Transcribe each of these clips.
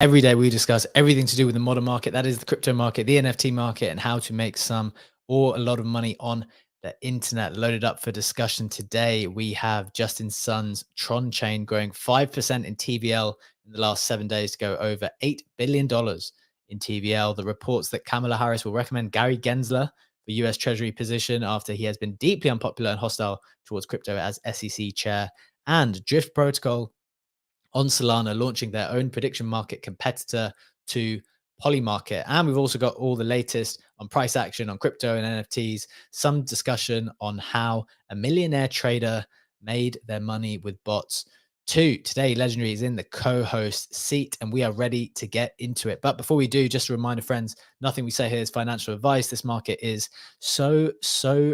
Every day we discuss everything to do with the modern market, that is the crypto market, the NFT market, and how to make some or a lot of money on the internet. Loaded up for discussion today, we have Justin Sun's Tron chain growing 5% in TVL in the last 7 days to go over $8 billion in TVL. The reports that Kamala Harris will recommend Gary Gensler for US Treasury position after he has been deeply unpopular and hostile towards crypto as SEC chair, and Drift Protocol on Solana launching their own prediction market competitor to Polymarket. And we've also got all the latest on price action on crypto and NFTs, some discussion on how a millionaire trader made their money with bots too. Today, Legendary is in the co-host seat and we are ready to get into it. But before we do, just a reminder, friends, nothing we say here is financial advice. This market is so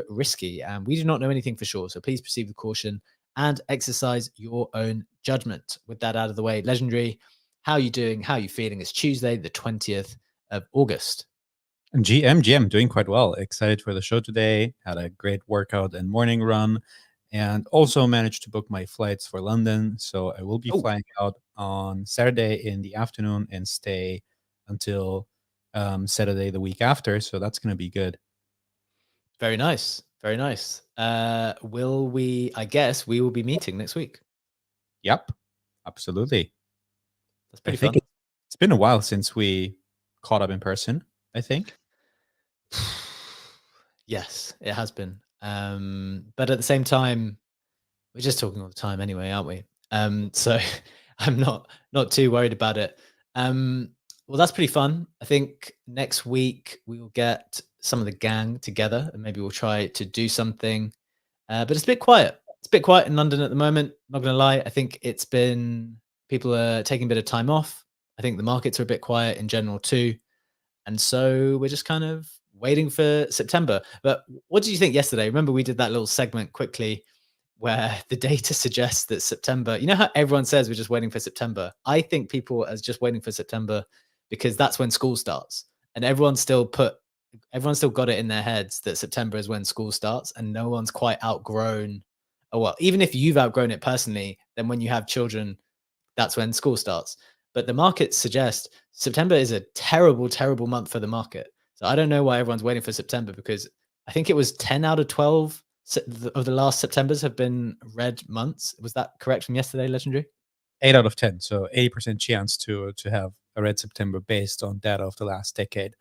risky and we do not know anything for sure. So please proceed with caution and exercise your own judgment. With that out of the way, Legendary, how are you doing? How are you feeling? It's Tuesday, the 20th of August. And GM, doing quite well. Excited for the show today. Had a great workout and morning run, and also managed to book my flights for London. So I will be flying out on Saturday in the afternoon and stay until Saturday the week after. So that's going to be good. Very nice. Very nice. Will we, I guess we will be meeting next week. Yep, absolutely. That's pretty fun. It's been a while since we caught up in person, I think. Yes, it has been. But at the same time, we're just talking all the time anyway, aren't we? So I'm not too worried about it. Well, that's pretty fun. I think next week we will get some of the gang together and maybe we'll try to do something. But it's a bit quiet. It's a bit quiet in London at the moment. Not going to lie. I think it's been, people are taking a bit of time off. I think the markets are a bit quiet in general too. And so we're just kind of waiting for September. But what did you think yesterday? Remember we did that little segment quickly where the data suggests that September, you know how everyone says we're just waiting for September? I think people are just waiting for September because that's when school starts. And everyone's still got it in their heads that September is when school starts and no one's quite outgrown. Oh, well, even if you've outgrown it personally, then when you have children, that's when school starts. But the markets suggest September is a terrible, terrible month for the market. So I don't know why everyone's waiting for September because I think it was 10 out of 12 of the last Septembers have been red months. Was that correct from yesterday, Legendary? 8 out of 10. So 80% chance to have a red September based on data of the last decade.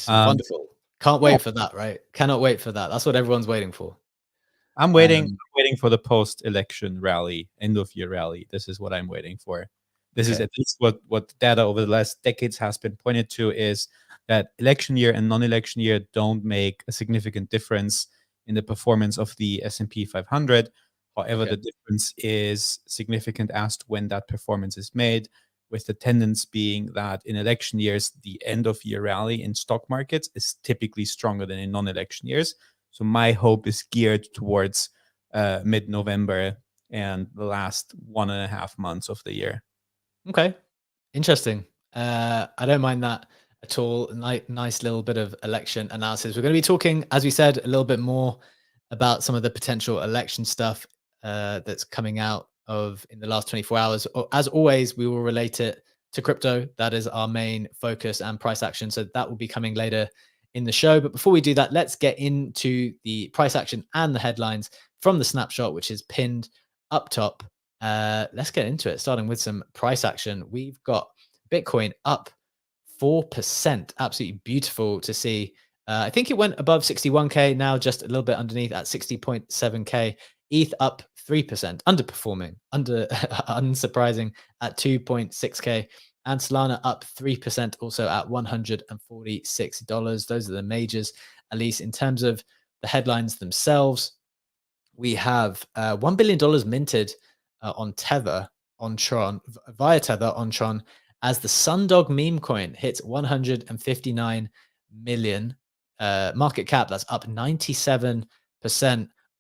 Wonderful. Can't wait for that, right? Cannot wait for that. That's what everyone's waiting for. I'm waiting for the post-election rally, end of year rally. This is what I'm waiting for. This is at least what data over the last decades has been pointed to, is that election year and non-election year don't make a significant difference in the performance of the S&P 500. However, the difference is significant as to when that performance is made, with the tendency being that in election years, the end of year rally in stock markets is typically stronger than in non-election years. So my hope is geared towards mid-November and the last 1.5 months of the year. Okay, interesting. I don't mind that at all. Nice little bit of election analysis. We're going to be talking, as we said, a little bit more about some of the potential election stuff that's coming out of in the last 24 hours. As always, we will relate it to crypto. That is our main focus and price action. So that will be coming later in the show. But before we do that, let's get into the price action and the headlines from the snapshot, which is pinned up top. Let's get into it, starting with some price action. We've got Bitcoin up 4%. Absolutely beautiful to see. I think it went above 61K, now just a little bit underneath at 60.7K. ETH up 3%, underperforming, unsurprising at 2.6K. And Solana up 3%, also at $146. Those are the majors, at least in terms of the headlines themselves. We have $1 billion minted on Tether, on Tron, via Tether on Tron, as the Sundog meme coin hits 159 million market cap. That's up 97%.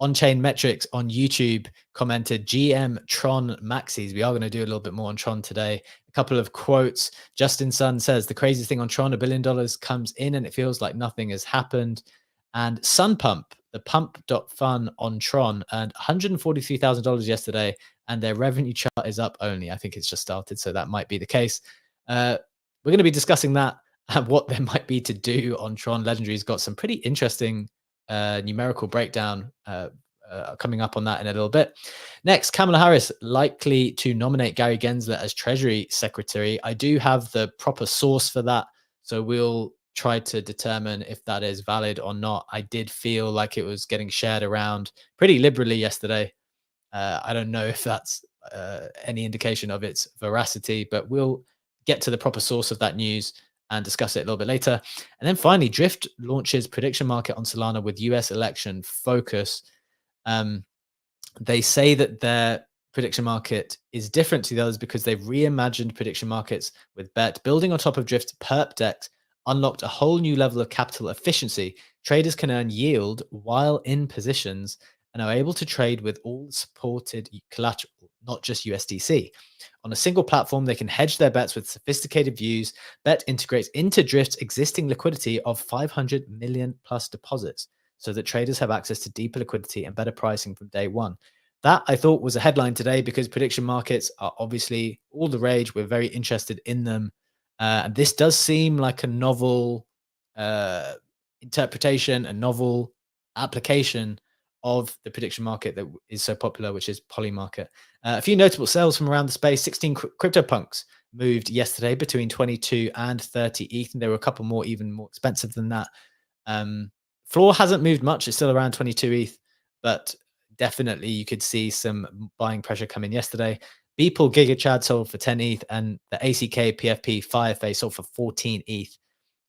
On-chain metrics on YouTube commented GM Tron Maxis. We are going to do a little bit more on Tron today. A couple of quotes. Justin Sun says, the craziest thing on Tron, $1 billion comes in and it feels like nothing has happened. And Sunpump, the pump.fun on Tron, earned $143,000 yesterday, and their revenue chart is up only. I think it's just started, so that might be the case. We're going to be discussing that and what there might be to do on Tron. Legendary's got some pretty interesting numerical breakdown coming up on that in a little bit. Next, Kamala Harris likely to nominate Gary Gensler as Treasury Secretary. I do have the proper source for that, so we'll try to determine if that is valid or not. I did feel like it was getting shared around pretty liberally yesterday. I don't know if that's any indication of its veracity, but we'll get to the proper source of that news and discuss it a little bit later. And then finally, Drift launches prediction market on Solana with US election focus. They say that their prediction market is different to the others because they've reimagined prediction markets with BET. Building on top of Drift's perp deck unlocked a whole new level of capital efficiency. Traders can earn yield while in positions and are able to trade with all supported collateral, not just USDC. On a single platform, they can hedge their bets with sophisticated views. BET integrates into Drift's existing liquidity of 500 million plus deposits, so that traders have access to deeper liquidity and better pricing from day one. That, I thought, was a headline today because prediction markets are obviously all the rage. We're very interested in them. And this does seem like a novel interpretation, a novel application of the prediction market that is so popular, which is Polymarket. A few notable sales from around the space. 16 CryptoPunks moved yesterday between 22 and 30 ETH, and there were a couple more even more expensive than that. Floor hasn't moved much. It's still around 22 ETH, but definitely you could see some buying pressure come in yesterday. Beeple Giga Chad sold for 10 ETH, and the ACK PFP Fireface sold for 14 ETH.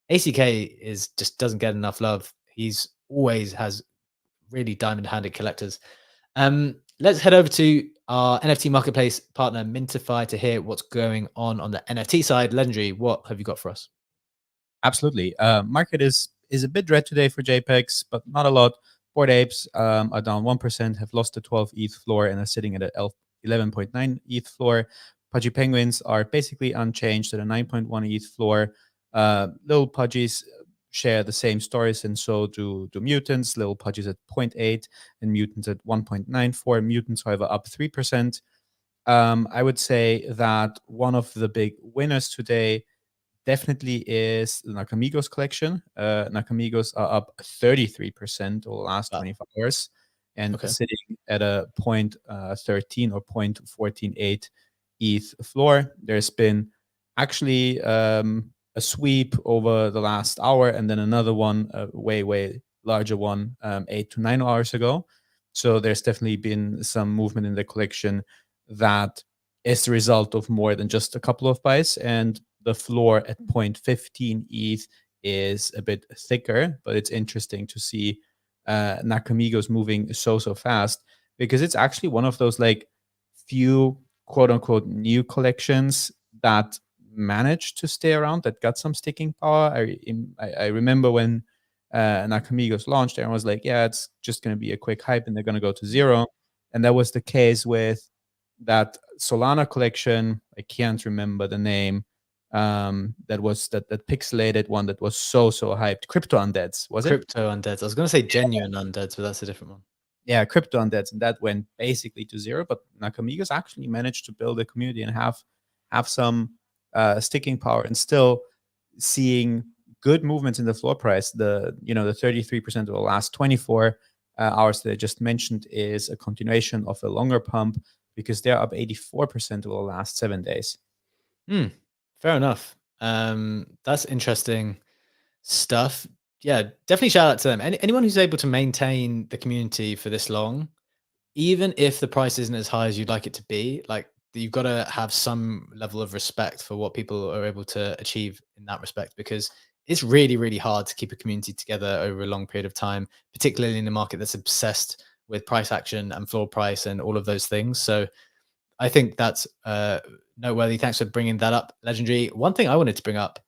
ACK just doesn't get enough love. He's always has really diamond-handed collectors. Let's head over to our NFT marketplace partner Mintify to hear what's going on the NFT side. Legendary, what have you got for us? Absolutely. Market is a bit red today for JPEGs, but not a lot. Bored Apes are down 1%, have lost the 12 ETH floor and are sitting at a 11.9 ETH floor. Pudgy Penguins are basically unchanged at a 9.1 ETH floor. Little Pudgies share the same stories, and so do Mutants. Little Pudgies at 0.8 and Mutants at 1.94. Mutants, however, up 3%. I would say that one of the big winners today definitely is the Nakamigos collection. Nakamigos are up 33% over the last 24 hours and sitting at a 0.13 or 0.148 ETH floor. There's been actually a sweep over the last hour and then another one, way larger one, 8 to 9 hours ago. So there's definitely been some movement in the collection that is the result of more than just a couple of buys, and the floor at 0.15 ETH is a bit thicker, but it's interesting to see Nakamigos moving so fast, because it's actually one of those like few quote unquote new collections that managed to stay around, that got some sticking power. I remember when Nakamigos launched, everyone was like, yeah, it's just going to be a quick hype and they're going to go to zero. And that was the case with that Solana collection. I can't remember the name. That was that pixelated one that was so hyped. Crypto Undeads, was it? Crypto Undeads. I was going to say genuine Undeads, but that's a different one. Yeah, Crypto Undeads, and that went basically to zero. But Nakamigos actually managed to build a community and have some sticking power, and still seeing good movements in the floor price. The 33% of the last 24 hours that I just mentioned is a continuation of a longer pump, because they're up 84% over the last 7 days. Fair enough. That's interesting stuff. Yeah, definitely shout out to them. Anyone who's able to maintain the community for this long, even if the price isn't as high as you'd like it to be, like you've got to have some level of respect for what people are able to achieve in that respect, because it's really, really hard to keep a community together over a long period of time, particularly in a market that's obsessed with price action and floor price and all of those things. So I think that's noteworthy. Thanks for bringing that up, Legendary. One thing I wanted to bring up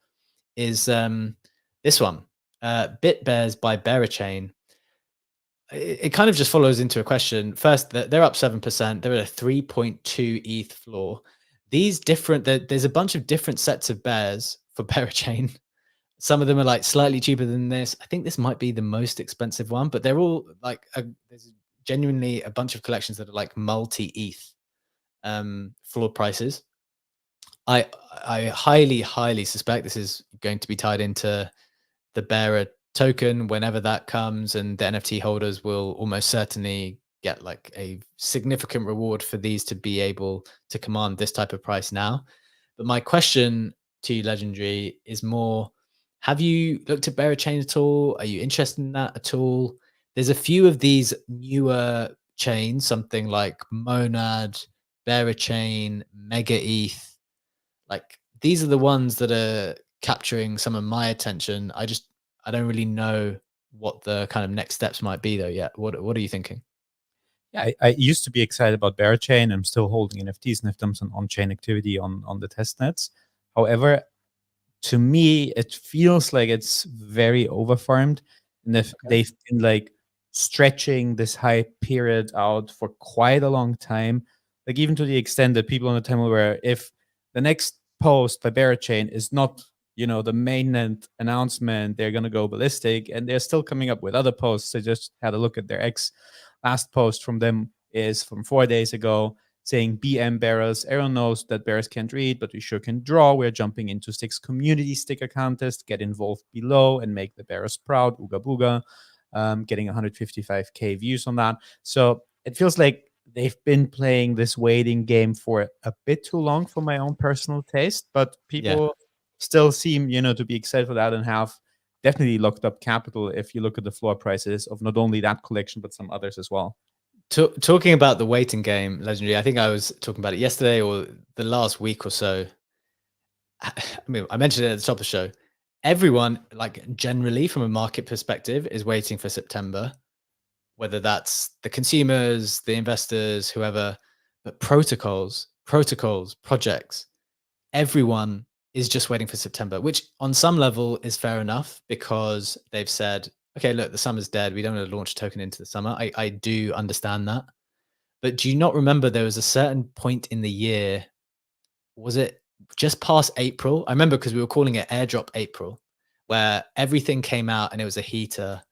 is this one, Bit Bears by Berachain. It kind of just follows into a question. First, they're up 7%. They're at a 3.2 ETH floor. There's a bunch of different sets of bears for Berachain. Some of them are like slightly cheaper than this. I think this might be the most expensive one, but they're all like there's genuinely a bunch of collections that are like multi-ETH floor prices. I highly suspect this is going to be tied into the bearer token whenever that comes, and the NFT holders will almost certainly get like a significant reward for these to be able to command this type of price now. But my question to you, Legendary, is more: have you looked at bearer chain at all? Are you interested in that at all? There's a few of these newer chains, something like Monad, bearer chain, Mega ETH. Like, these are the ones that are capturing some of my attention. I don't really know what the kind of next steps might be though yet. What are you thinking? Yeah, I used to be excited about Chain. I'm still holding NFTs and have done some on-chain activity on the test nets. However, to me, it feels like it's very overfarmed, and if they've been like stretching this hype period out for quite a long time, like even to the extent that people on the timeline were, if the next post by Barachain is not, the mainnet announcement, they're gonna go ballistic, and they're still coming up with other posts. I just had a look at their last post from them is from 4 days ago, saying BM bearers. Everyone knows that bearers can't read, but we sure can draw. We're jumping into 6 community sticker contest. Get involved below and make the bearers proud. Ooga booga. Getting 155K views on that. So it feels like they've been playing this waiting game for a bit too long for my own personal taste, but Yeah. people still seem, to be excited for that and have definitely locked up capital if you look at the floor prices of not only that collection, but some others as well. Talking about the waiting game, Legendary, I think I was talking about it yesterday or the last week or so. I mean, I mentioned it at the top of the show. Everyone, like generally from a market perspective, is waiting for September, whether that's the consumers, the investors, whoever, but projects, everyone is just waiting for September, which on some level is fair enough because they've said, okay, look, the summer's dead. We don't want to launch a token into the summer. I do understand that. But do you not remember there was a certain point in the year, was it just past April? I remember because we were calling it airdrop April, where everything came out and it was a heater.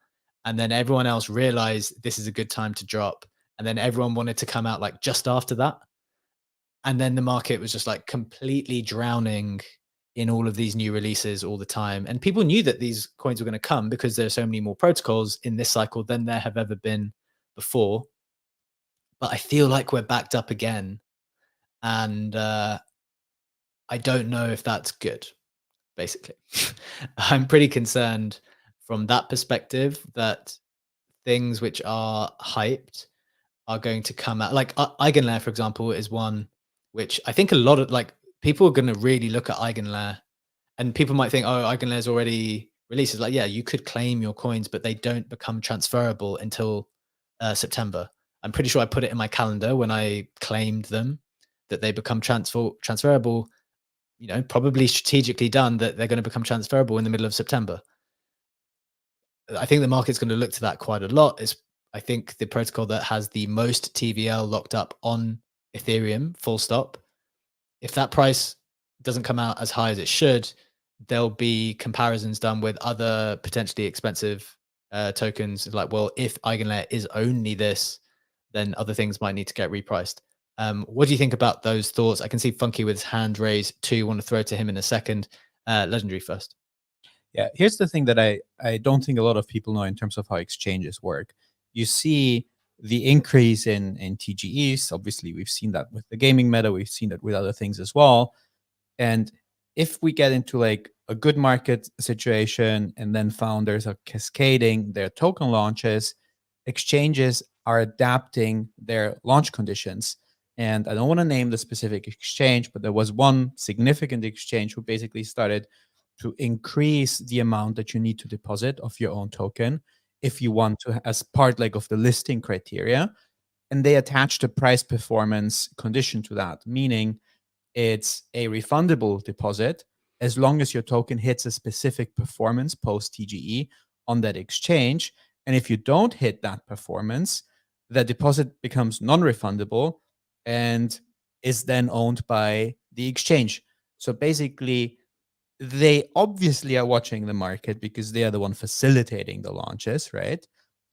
And then everyone else realized this is a good time to drop. And then everyone wanted to come out like just after that. And then the market was just like completely drowning in all of these new releases all the time. And people knew that these coins were going to come because there are so many more protocols in this cycle than there have ever been before. But I feel like we're backed up again. And I don't know if that's good, basically. I'm pretty concerned from that perspective that things which are hyped are going to come out. Like Eigenlayer, for example, is one which I think a lot of like people are going to really look at Eigenlayer, and people might think, oh, Eigenlayer's already released. It's like, yeah, you could claim your coins, but they don't become transferable until September. I'm pretty sure I put it in my calendar when I claimed them that they become transferable. Probably strategically done that they're going to become transferable in the middle of September. I think the market's going to look to that quite a lot. I think the protocol that has the most TVL locked up on Ethereum, full stop. If that price doesn't come out as high as it should, there'll be comparisons done with other potentially expensive tokens. Like, well, if Eigenlayer is only this, then other things might need to get repriced. What do you think about those thoughts? I can see Funky with his hand raised too. Want to throw to him in a second. Legendary first. Yeah, here's the thing that I don't think a lot of people know in terms of how exchanges work. You see the increase in TGEs. Obviously, we've seen that with the gaming meta. We've seen that with other things as well. And if we get into like a good market situation and then founders are cascading their token launches, exchanges are adapting their launch conditions. And I don't want to name the specific exchange, but there was one significant exchange who basically started to increase the amount that you need to deposit of your own token if you want to, as part like of the listing criteria. And they attached a price performance condition to that, meaning it's a refundable deposit as long as your token hits a specific performance post TGE on that exchange. And if you don't hit that performance, the deposit becomes non-refundable and is then owned by the exchange. So basically, they obviously are watching the market because they are the one facilitating the launches, right?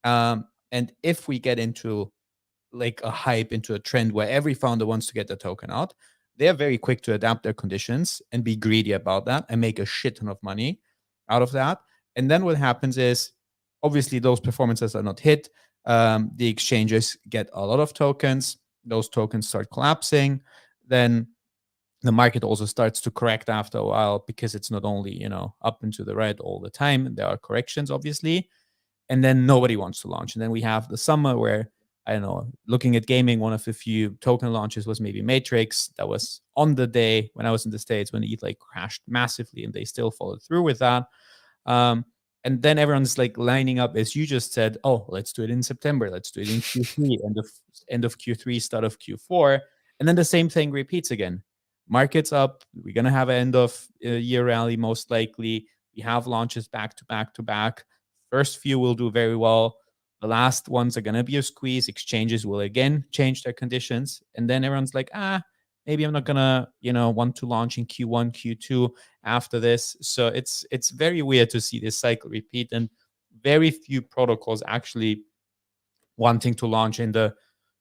And if we get into like a hype, into a trend where every founder wants to get the token out, they're very quick to adapt their conditions and be greedy about that and make a shit ton of money out of that. And then what happens is, obviously, those performances are not hit. The exchanges get a lot of tokens. Those tokens start collapsing. Then the market also starts to correct after a while, because it's not only, up and to the right all the time. There are corrections, obviously. And then nobody wants to launch. And then we have the summer where, I don't know, looking at gaming, one of the few token launches was maybe Matrix. That was on the day when I was in the States, when ETH like crashed massively, and they still followed through with that. And then everyone's like lining up, as you just said, oh, let's do it in September. Let's do it in Q3, end of Q3, start of Q4. And then the same thing repeats again. Markets up. We're going to have an end of year rally, most likely. We have launches back to back to back. First few will do very well. The last ones are going to be a squeeze. Exchanges will again change their conditions. And then everyone's like, maybe I'm not going to, want to launch in Q1, Q2 after this. So it's very weird to see this cycle repeat, and very few protocols actually wanting to launch in the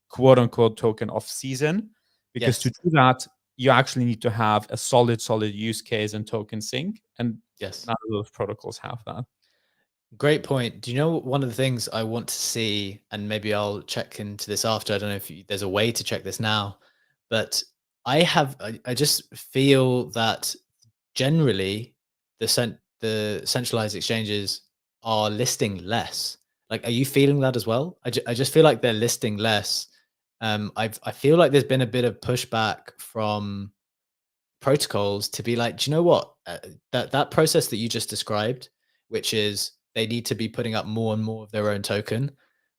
quote unquote token off season, because to do that, you actually need to have a solid use case and token sync. And none of those protocols have that. Great point. Do you know one of the things I want to see, and maybe I'll check into this after, I don't know if there's a way to check this now, but I just feel that generally the centralized exchanges are listing less. Like, are you feeling that as well? I just feel like they're listing less. I feel like there's been a bit of pushback from protocols to be like, do you know what? That process that you just described, which is they need to be putting up more and more of their own token.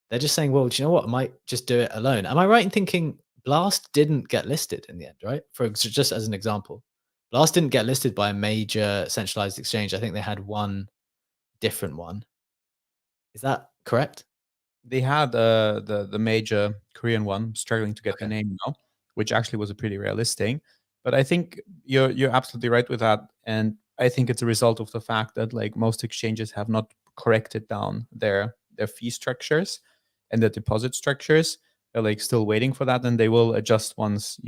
They're just saying, well, do you know what? I might just do it alone. Am I right in thinking Blast didn't get listed in the end, right? Just as an example, Blast didn't get listed by a major centralized exchange. I think they had one different one. Is that correct? They had the major Korean one, struggling to get the name now, which actually was a pretty rare listing. But I think you're absolutely right with that. And I think it's a result of the fact that like most exchanges have not corrected down their fee structures and the deposit structures. They're like still waiting for that, and they will adjust once,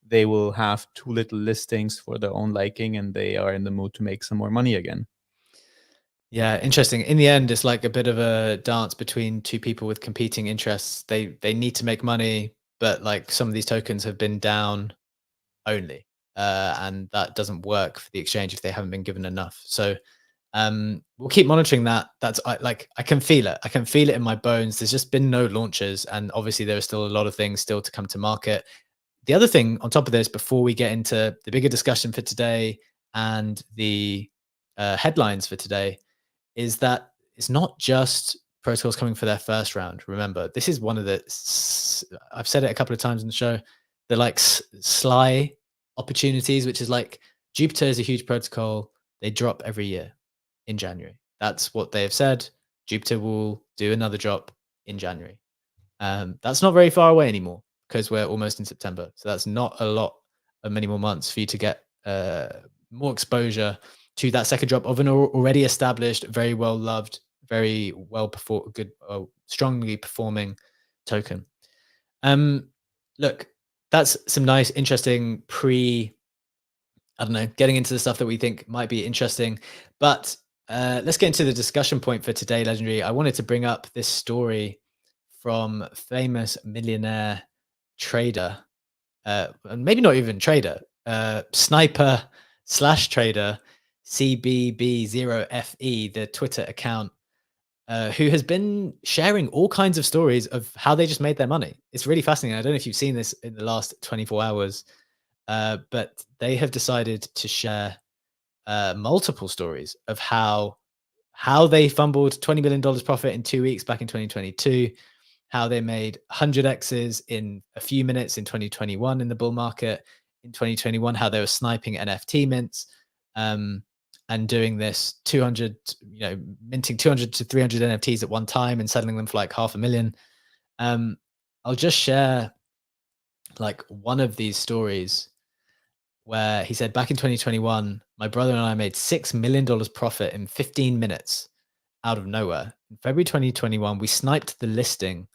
they will have too little listings for their own liking, and they are in the mood to make some more money again. Yeah, interesting. In the end, it's like a bit of a dance between two people with competing interests. They need to make money, but like some of these tokens have been down only, and that doesn't work for the exchange if they haven't been given enough. So we'll keep monitoring that. I can feel it. I can feel it in my bones. There's just been no launches, and obviously there are still a lot of things still to come to market. The other thing on top of this, before we get into the bigger discussion for today and the headlines for today, is that it's not just protocols coming for their first round. Remember, this is one of the, I've said it a couple of times in the show, they're like sly opportunities, which is like Jupiter is a huge protocol. They drop every year in January. That's what they have said. Jupiter will do another drop in January. That's not very far away anymore, because we're almost in September. So that's not a lot of many more months for you to get more exposure to that second drop of an already established, very well loved, very well strongly performing token. Look, that's some nice, interesting I don't know, getting into the stuff that we think might be interesting. But let's get into the discussion point for today, Legendary. I wanted to bring up this story from famous millionaire trader, maybe not even trader, sniper / trader, CBB0FE, the Twitter account, who has been sharing all kinds of stories of how they just made their money. It's really fascinating. I don't know if you've seen this in the last 24 hours, but they have decided to share multiple stories of how they fumbled $20 million profit in 2 weeks back in 2022, how they made 100x's in a few minutes in 2021 in the bull market, in 2021, how they were sniping NFT mints, and doing this 200, minting 200 to 300 NFTs at one time and selling them for like $500,000. I'll just share like one of these stories where he said, back in 2021, my brother and I made $6 million profit in 15 minutes out of nowhere. In February 2021, we sniped the listing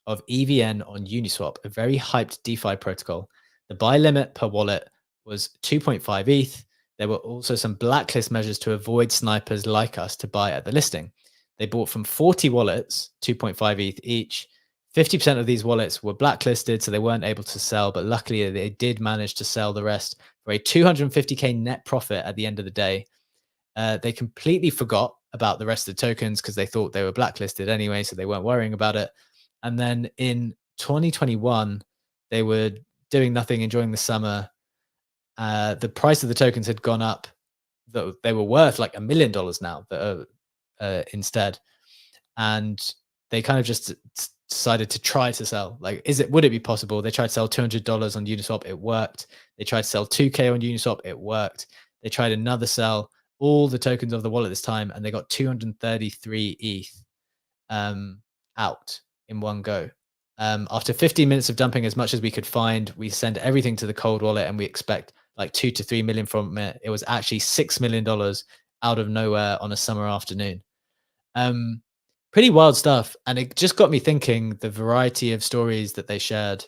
of EVN on Uniswap, a very hyped DeFi protocol. The buy limit per wallet was 2.5 ETH. There were also some blacklist measures to avoid snipers like us to buy at the listing. They bought from 40 wallets, 2.5 ETH each. 50% of these wallets were blacklisted, so they weren't able to sell, but luckily they did manage to sell the rest for a 250K net profit at the end of the day. They completely forgot about the rest of the tokens because they thought they were blacklisted anyway, so they weren't worrying about it. And then in 2021, they were doing nothing, enjoying the summer. The price of the tokens had gone up. They were worth like $1 million now instead. And they kind of just decided to try to sell. Like, would it be possible? They tried to sell $200 on Uniswap. It worked. They tried to sell 2K on Uniswap. It worked. They tried another sell, all the tokens of the wallet this time, and they got 233 ETH out in one go. After 15 minutes of dumping as much as we could find, we sent everything to the cold wallet and we expect like 2 to 3 million from it. It was actually $6 million out of nowhere on a summer afternoon. Pretty wild stuff. And it just got me thinking, the variety of stories that they shared.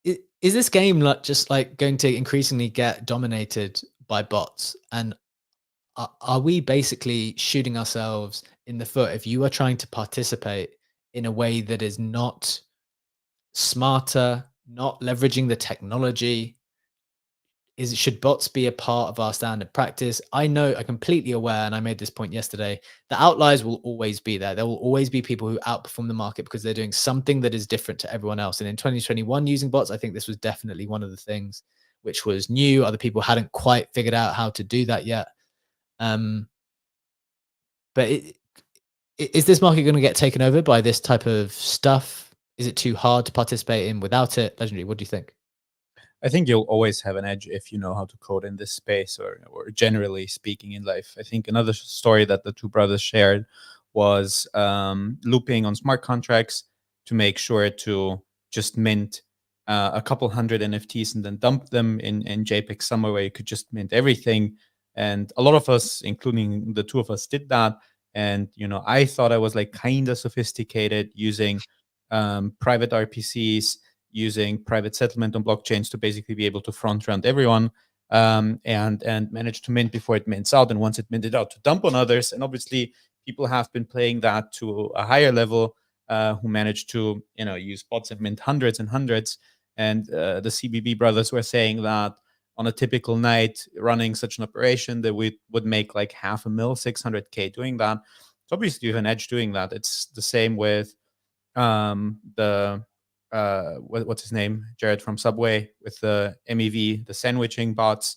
Is this game just going to increasingly get dominated by bots? And are we basically shooting ourselves in the foot if you are trying to participate in a way that is not smarter, not leveraging the technology? Should bots be a part of our standard practice? I know, I'm completely aware, and I made this point yesterday, the outliers will always be there. There will always be people who outperform the market because they're doing something that is different to everyone else. And in 2021, using bots, I think this was definitely one of the things which was new. Other people hadn't quite figured out how to do that yet. But is this market going to get taken over by this type of stuff? Is it too hard to participate in without it? Legendary, what do you think? I think you'll always have an edge if you know how to code in this space, or generally speaking in life. I think another story that the two brothers shared was looping on smart contracts to make sure to just mint a couple hundred NFTs and then dump them in JPEG somewhere where you could just mint everything. And a lot of us, including the two of us, did that. And I thought I was like kind of sophisticated using private RPCs, using private settlement on blockchains to basically be able to front run everyone, and manage to mint before it mints out, and once it minted out, to dump on others. And obviously people have been playing that to a higher level, who managed to use bots and mint hundreds and hundreds. And the CBB brothers were saying that on a typical night running such an operation, that we would make like $500,000, 600K doing that. So obviously you have an edge doing that. It's the same with what's his name, Jared from Subway, with the MEV, the sandwiching bots.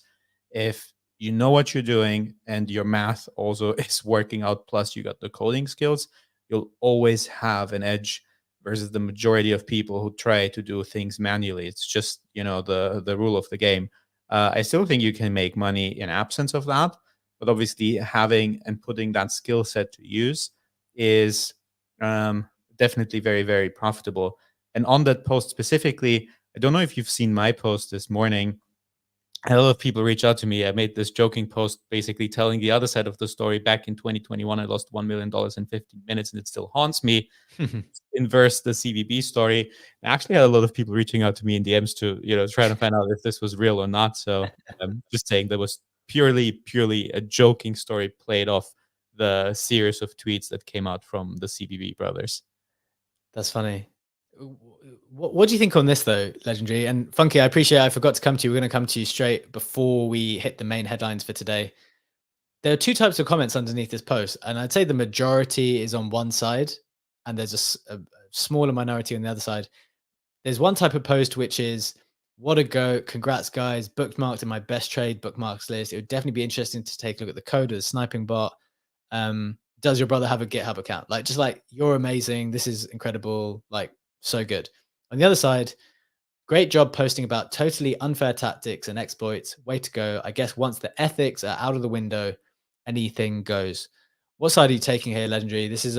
If you know what you're doing and your math also is working out, plus you got the coding skills, you'll always have an edge versus the majority of people who try to do things manually. It's just the rule of the game. I still think you can make money in absence of that, but obviously having and putting that skill set to use is definitely very, very profitable. And on that post specifically, I don't know if you've seen my post this morning. A lot of people reach out to me. I made this joking post basically telling the other side of the story. Back in 2021, I lost $1 million in 15 minutes, and it still haunts me. Inverse the CVB story. I actually had a lot of people reaching out to me in DMs to, trying to find out if this was real or not. So I'm just saying that was purely a joking story played off the series of tweets that came out from the CVB brothers. That's funny. What do you think on this though, Legendary? And Funky, I appreciate I forgot to come to you. We're going to come to you straight before we hit the main headlines for today. There are two types of comments underneath this post, and I'd say the majority is on one side and there's a smaller minority on the other side. There's one type of post which is, what a go, congrats guys, bookmarked in my best trade bookmarks list. It would definitely be interesting to take a look at the code of the sniping bot. Does your brother have a GitHub account? You're amazing, this is incredible, so good. On the other side, great job posting about totally unfair tactics and exploits. Way to go. I guess once the ethics are out of the window, anything goes. What side are you taking here, Legendary? This is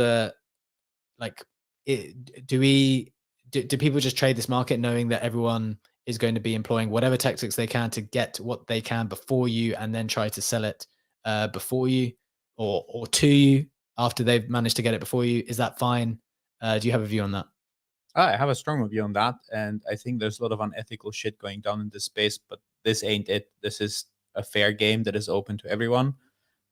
do people just trade this market knowing that everyone is going to be employing whatever tactics they can to get what they can before you, and then try to sell it before you or to you after they've managed to get it before you? Is that fine? Do you have a view on that? I have a strong review on that, and I think there's a lot of unethical shit going down in this space, but this ain't it. This is a fair game that is open to everyone.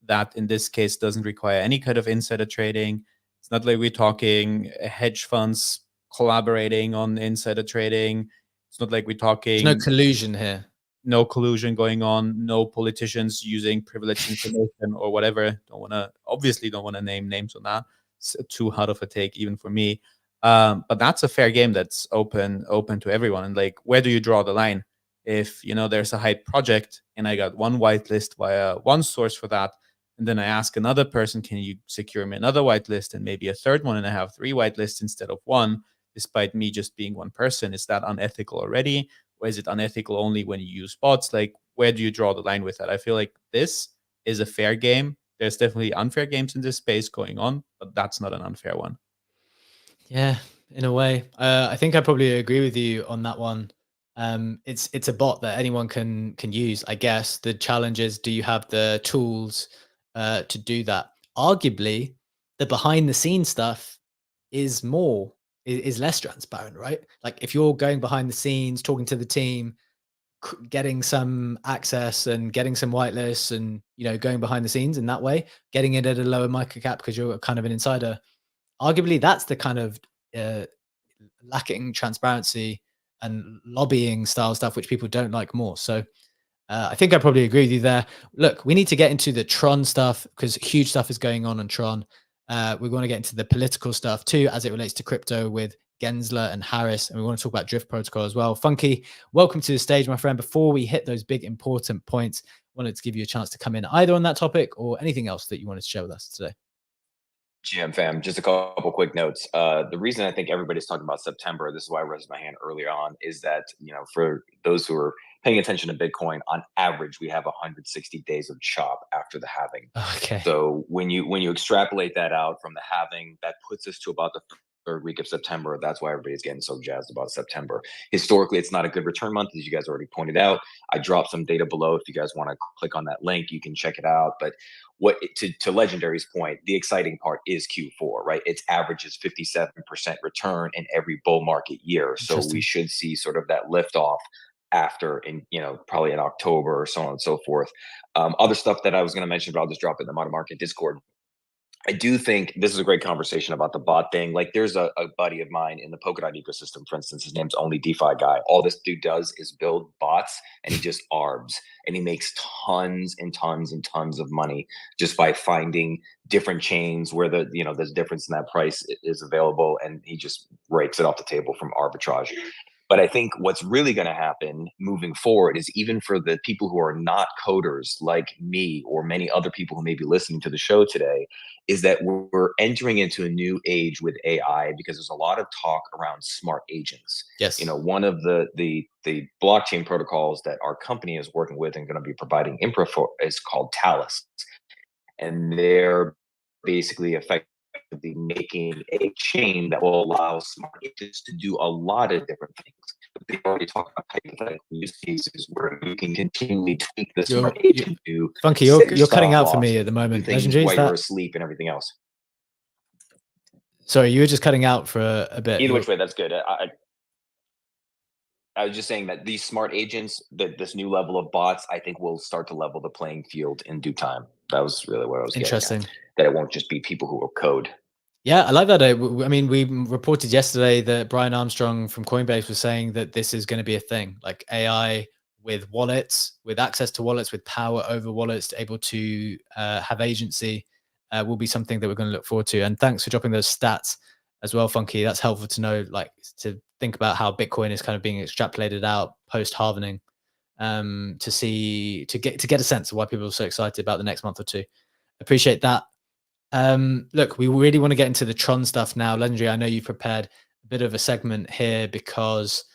That in this case doesn't require any kind of insider trading. It's not like we're talking hedge funds collaborating on insider trading. It's not like we're There's no talking collusion here. no collusion going on, no politicians using privileged information or whatever. Obviously don't want to name names on that. It's too hard of a take even for me. But that's a fair game that's open to everyone. And like, where do you draw the line? If there's a hype project and I got one whitelist via one source for that, and then I ask another person, can you secure me another whitelist and maybe a third one, and I have 3 whitelists instead of 1, despite me just being one person, is that unethical already? Or is it unethical only when you use bots? Like, where do you draw the line with that? I feel like this is a fair game. There's definitely unfair games in this space going on, but that's not an unfair one. Yeah, in a way. I think I probably agree with you on that one. It's a bot that anyone can use, I guess. The challenge is, do you have the tools to do that? Arguably, the behind the scenes stuff is less transparent, right? Like if you're going behind the scenes, talking to the team, getting some access and getting some whitelists and going behind the scenes in that way, getting it at a lower market cap because you're kind of an insider. Arguably, that's the kind of uh, lacking transparency and lobbying style stuff which people don't like more. So I think I probably agree with you there. Look, we need to get into the Tron stuff because huge stuff is going on Tron. We want to get into the political stuff too, as it relates to crypto with Gensler and Harris, and we want to talk about Drift Protocol as well. Funky, welcome to the stage, my friend. Before we hit those big important points, I wanted to give you a chance to come in either on that topic or anything else that you wanted to share with us today. GM fam, just a couple quick notes. The reason I think everybody's talking about September, this is why I raised my hand earlier on, is that, for those who are paying attention to Bitcoin, on average, we have 160 days of chop after the halving. Okay. So when you extrapolate that out from the halving, that puts us to about the third week of September. That's why everybody's getting so jazzed about September. Historically, it's not a good return month, as you guys already pointed out. I dropped some data below. If you guys want to click on that link, you can check it out. But to Legendary's point, the exciting part is Q4, right? Its average is 57% return in every bull market year. So we should see sort of that lift off after probably in October or so on and so forth. Other stuff that I was going to mention, but I'll just drop it in the Modern Market Discord. I do think this is a great conversation about the bot thing. Like there's a buddy of mine in the Polkadot ecosystem, for instance, his name's Only DeFi Guy. All this dude does is build bots and he just arbs and he makes tons and tons and tons of money just by finding different chains where there's difference in that price is available. And he just rakes it off the table from arbitrage. But I think what's really going to happen moving forward is, even for the people who are not coders like me or many other people who may be listening to the show today, is that we're entering into a new age with AI, because there's a lot of talk around smart agents. Yes. One of the blockchain protocols that our company is working with and going to be providing infra for is called Talus. And they're basically effectively making a chain that will allow smart agents to do a lot of different things. But they already talked about hypothetical use cases where you can continually tweak the smart agent to Funky, you're cutting out for me at the moment. Legendary, while you're asleep and everything else. Sorry, you were just cutting out for a bit. Either which way, that's good. I was just saying that these smart agents, this new level of bots, I think will start to level the playing field in due time. That was really what I was getting at. That it won't just be people who will code. Yeah, I like that. I mean, we reported yesterday that Brian Armstrong from Coinbase was saying that this is going to be a thing, like AI with wallets, with access to wallets, with power over wallets, able to have agency, will be something that we're going to look forward to. And thanks for dropping those stats as well, Funky. That's helpful to know, like to think about how Bitcoin is kind of being extrapolated out post halvening, to get a sense of why people are so excited about the next month or two. Appreciate that. Look, we really want to get into the Tron stuff now. Legendary, I know you've prepared a bit of a segment here because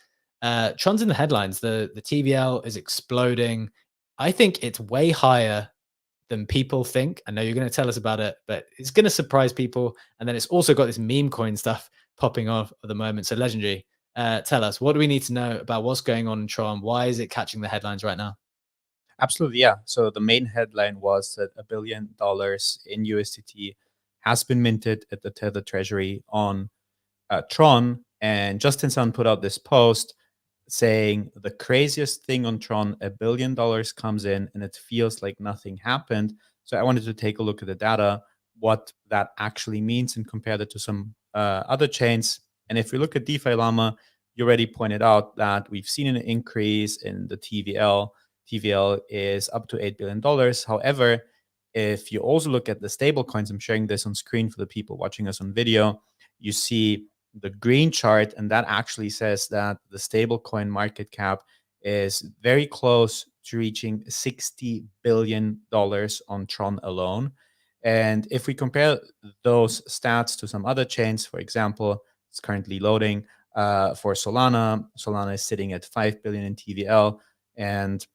Tron's in the headlines. The TVL is exploding. I think it's way higher than people think. I know you're going to tell us about it, but it's going to surprise people. And then it's also got this meme coin stuff popping off at the moment. So Legendary, tell us, what do we need to know about what's going on in Tron? Why is it catching the headlines right now? Absolutely, yeah. So the main headline was that $1 billion in USDT has been minted at the Tether Treasury on Tron, And Justin Sun put out this post saying the craziest thing on Tron, $1 billion comes in and it feels like nothing happened. So I wanted to take a look at the data, what that actually means, and compare that to some other chains. And if we look at DeFi Llama, you already pointed out that we've seen an increase in the TVL. TVL is up to $8 billion. However, if you also look at the stable coins, I'm sharing this on screen for the people watching us on video, you see the green chart, and that actually says that the stablecoin market cap is very close to reaching $60 billion on Tron alone. And if we compare those stats to some other chains, for example, it's currently loading for Solana. Solana is sitting at 5 billion in TVL and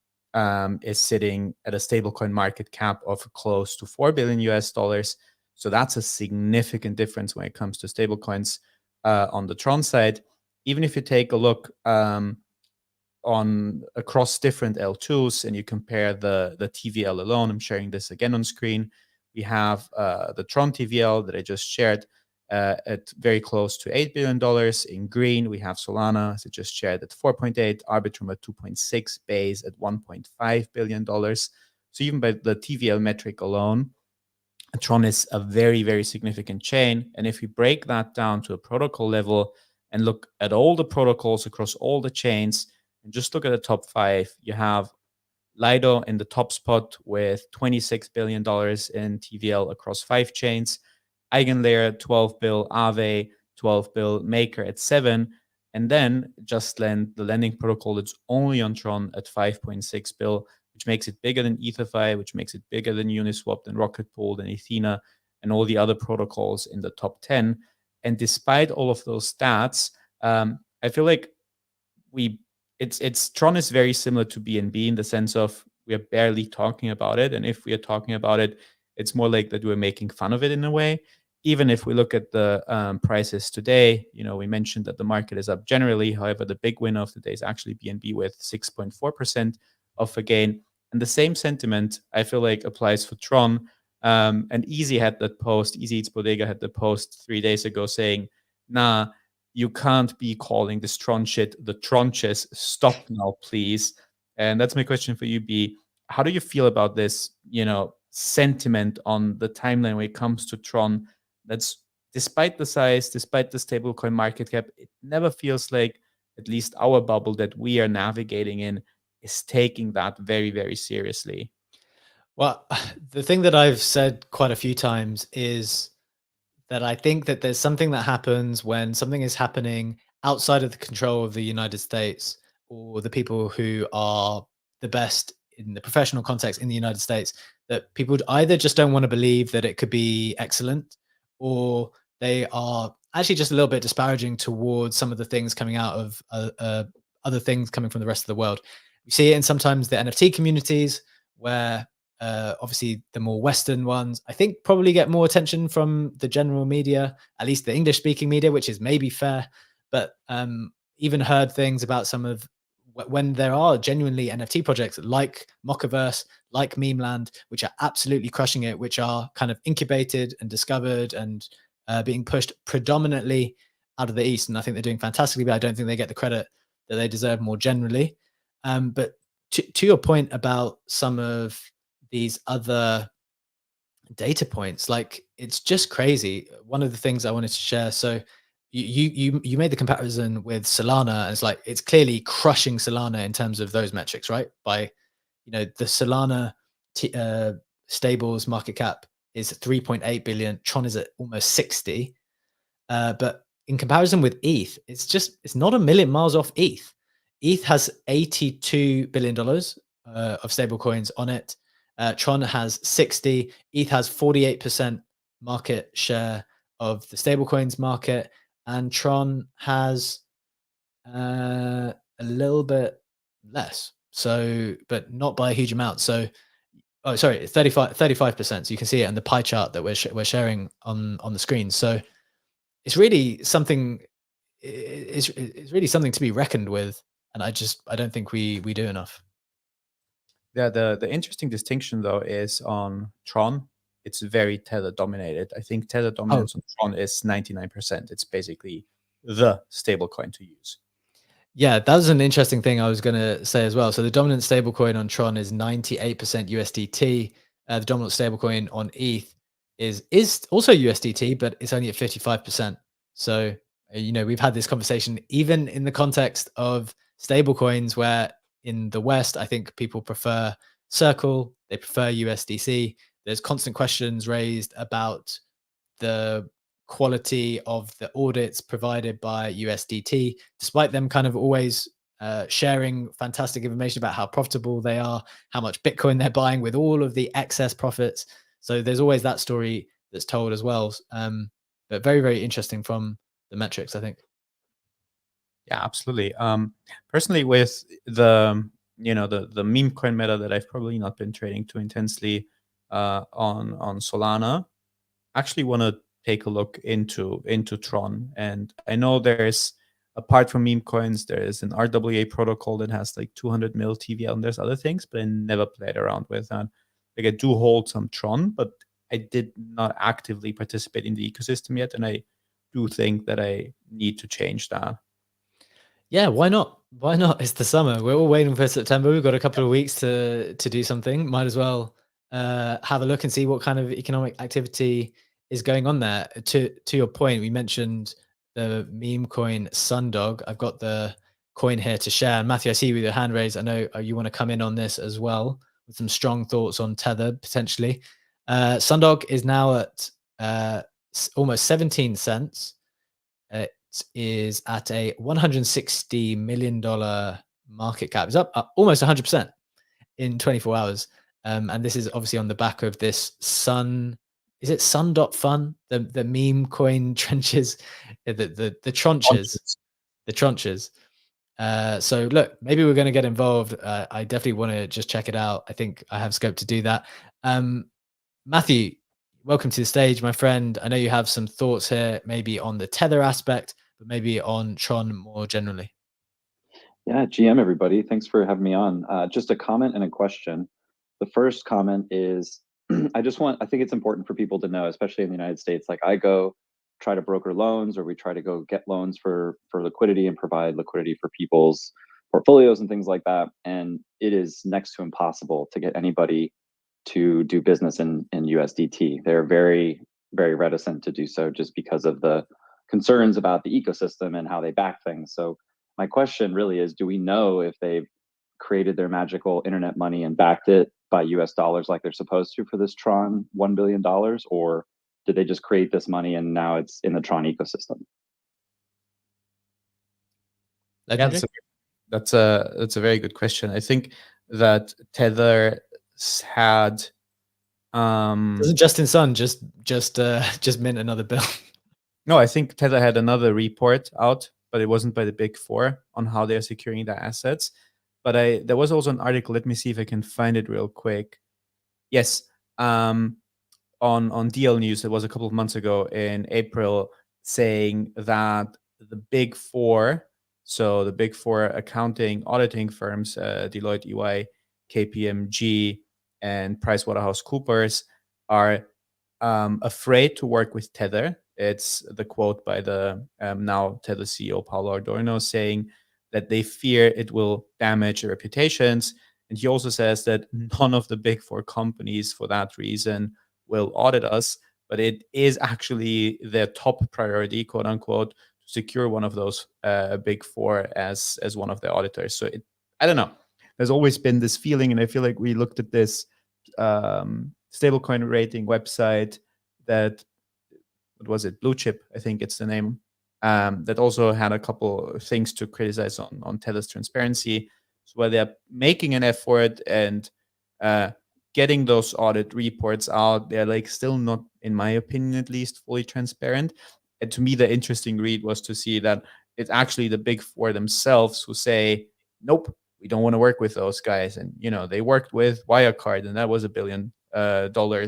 is sitting at a stablecoin market cap of close to 4 billion US dollars. So that's a significant difference when it comes to stablecoins. On the Tron side, even if you take a look on across different L2s and you compare the TVL alone, I'm sharing this again on screen. We have the Tron TVL that I just shared at very close to $8 billion. In green, we have Solana, as I just shared, at 4.8, Arbitrum at 2.6, Base at $1.5 billion. So even by the TVL metric alone, Tron is a very, very significant chain. And if we break that down to a protocol level and look at all the protocols across all the chains and just look at the top 5, you have Lido in the top spot with $26 billion in TVL across 5 chains, Eigenlayer 12 bill, Aave 12 bill, Maker at 7, and then JustLend, the lending protocol that's only on Tron at 5.6 bill, which makes it bigger than EtherFi, which makes it bigger than Uniswap, than Rocket Pool, than Ethena, and all the other protocols in the top 10. And despite all of those stats, I feel like Tron is very similar to BNB in the sense of we are barely talking about it. And if we are talking about it, it's more like that we're making fun of it in a way. Even if we look at the prices today, we mentioned that the market is up generally. However, the big winner of the day is actually BNB with 6.4% of a gain. And the same sentiment, I feel like, applies for Tron. And Easy had that post, Easy Eats Bodega had the post 3 days ago saying, nah, you can't be calling this Tron shit the Tronches. Stop now, please. And that's my question for you, B. How do you feel about this, sentiment on the timeline when it comes to Tron? That's despite the size, despite the stablecoin market cap, it never feels like at least our bubble that we are navigating in is taking that very, very seriously. Well, the thing that I've said quite a few times is that I think that there's something that happens when something is happening outside of the control of the United States or the people who are the best in the professional context in the United States, that people either just don't want to believe that it could be excellent, or they are actually just a little bit disparaging towards some of the things coming out of other things coming from the rest of the world. We see it in sometimes the NFT communities where obviously the more Western ones, I think, probably get more attention from the general media, at least the English speaking media, which is maybe fair. But even heard things about some of when there are genuinely NFT projects like Mockaverse, like Memeland, which are absolutely crushing it, which are kind of incubated and discovered and being pushed predominantly out of the East. And I think they're doing fantastically, but I don't think they get the credit that they deserve more generally. But to your point about some of these other data points, like, it's just crazy. One of the things I wanted to share, so you made the comparison with Solana, and it's like it's clearly crushing Solana in terms of those metrics, right? By the Solana stables market cap is 3.8 billion, Tron is at almost 60, but in comparison with ETH, it's not a million miles off ETH. ETH has $82 billion of stable coins on it. Tron has 60. ETH has 48% market share of the stablecoins market, and Tron has a little bit less. So, but not by a huge amount. So, oh, sorry, 35%. So you can see it in the pie chart that we're sharing on the screen. So it's really something. It's really something to be reckoned with, and I don't think we do enough. Yeah, the interesting distinction though is on Tron, it's very Tether dominated. I think Tether dominance on Tron is 99%. It's basically the stablecoin to use. Yeah, that was an interesting thing I was going to say as well. So the dominant stablecoin on Tron is 98% USDT. The dominant stablecoin on ETH is also USDT, but it's only at 55%. So we've had this conversation even in the context of stablecoins, where in the West, I think people prefer Circle, they prefer USDC. There's constant questions raised about the quality of the audits provided by USDT, despite them kind of always sharing fantastic information about how profitable they are, how much Bitcoin they're buying with all of the excess profits. So there's always that story that's told as well. But very, very interesting from the metrics, I think. Yeah, absolutely. Personally, with the the meme coin meta that I've probably not been trading too intensely on Solana, actually want to take a look into Tron. And I know there's, apart from meme coins, there is an RWA protocol that has like 200 mil TVL, and there's other things, but I never played around with that. Like, I do hold some Tron, but I did not actively participate in the ecosystem yet, and I do think that I need to change that. Yeah, why not? Why not? It's the summer. We're all waiting for September. We've got a couple of weeks to do something. Might as well have a look and see what kind of economic activity is going on there. To your point, we mentioned the meme coin Sundog. I've got the coin here to share. And Matthew, I see you with your hand raised. I know you want to come in on this as well with some strong thoughts on Tether potentially. Sundog is now at almost 17 cents. It is at a $160 million market cap. It's up almost 100% in 24 hours. And this is obviously on the back of this is it Sun.fun? The meme coin trenches, the tranches, the tranches. So look, maybe we're going to get involved. I definitely want to just check it out. I think I have scope to do that. Matthew, welcome to the stage, my friend. I know you have some thoughts here, maybe on the Tether aspect, but maybe on Tron more generally. Yeah, GM, everybody. Thanks for having me on. Just a comment and a question. The first comment is, I think it's important for people to know, especially in the United States, like I go try to broker loans, or we try to go get loans for liquidity and provide liquidity for people's portfolios and things like that. And it is next to impossible to get anybody to do business in USDT. They're very, very reticent to do so just because of the concerns about the ecosystem and how they back things. So my question really is, do we know if they've created their magical internet money and backed it by US dollars like they're supposed to for this Tron $1 billion? Or did they just create this money and now it's in the Tron ecosystem? That's a very good question. I think that Tether had doesn't Justin Sun just mint another bill? No, I think Tether had another report out, but it wasn't by the Big Four on how they're securing their assets. But there was also an article. Let me see if I can find it real quick. Yes, on DL News, it was a couple of months ago in April, saying that the Big Four, so the Big Four accounting auditing firms, Deloitte, EY, KPMG, and PricewaterhouseCoopers, are afraid to work with Tether. It's the quote by the now Tether CEO Paolo Adorno, saying that they fear it will damage their reputations. And he also says that none of the Big Four companies, for that reason, will audit us, but it is actually their top priority, quote unquote, to secure one of those Big Four as one of their auditors. So I don't know. There's always been this feeling, and I feel like we looked at this stablecoin rating website that, what was it, Blue Chip, I think it's the name, that also had a couple of things to criticize on Tether's transparency. So where they're making an effort and getting those audit reports out, they're like still not, in my opinion at least, fully transparent. And to me, the interesting read was to see that it's actually the Big Four themselves who say, nope, we don't want to work with those guys. And, they worked with Wirecard, and that was $1 billion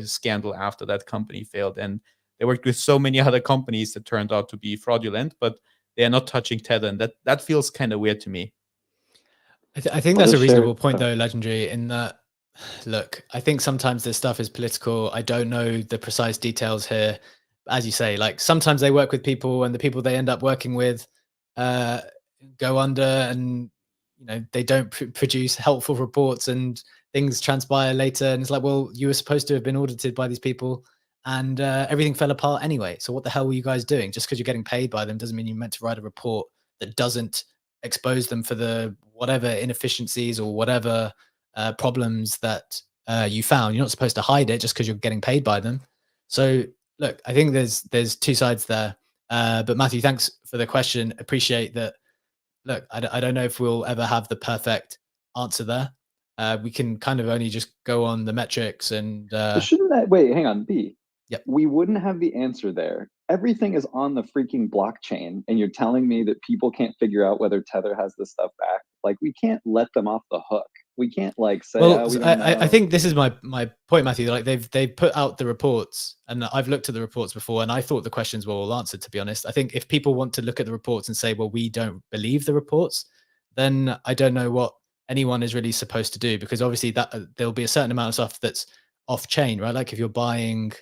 scandal after that company failed. And they worked with so many other companies that turned out to be fraudulent, but they are not touching Tether. And that feels kind of weird to me. I think that's a reasonable point, though, Legendary, in that, look, I think sometimes this stuff is political. I don't know the precise details here. as you say, like sometimes they work with people, and the people they end up working with go under, and they don't produce helpful reports, and things transpire later, and it's like, well, you were supposed to have been audited by these people, and everything fell apart anyway. So what the hell were you guys doing? Just because you're getting paid by them doesn't mean you're meant to write a report that doesn't expose them for the whatever inefficiencies or whatever problems that you found. You're not supposed to hide it just because you're getting paid by them. So look, I think there's two sides there. But Matthew, thanks for the question. Appreciate that. Look, I don't know if we'll ever have the perfect answer there. We can kind of only just go on the metrics and. But shouldn't that wait? Hang on, B. Yep. We wouldn't have the answer there. Everything is on the freaking blockchain, and you're telling me that people can't figure out whether Tether has this stuff back. Like, we can't let them off the hook. We can't like say, well, we don't know. I think this is my point, Matthew. Like they've put out the reports, and I've looked at the reports before, and I thought the questions were all answered, to be honest. I think if people want to look at the reports and say, well, we don't believe the reports, then I don't know what anyone is really supposed to do, because obviously that there'll be a certain amount of stuff that's off chain, right? Like if you're buying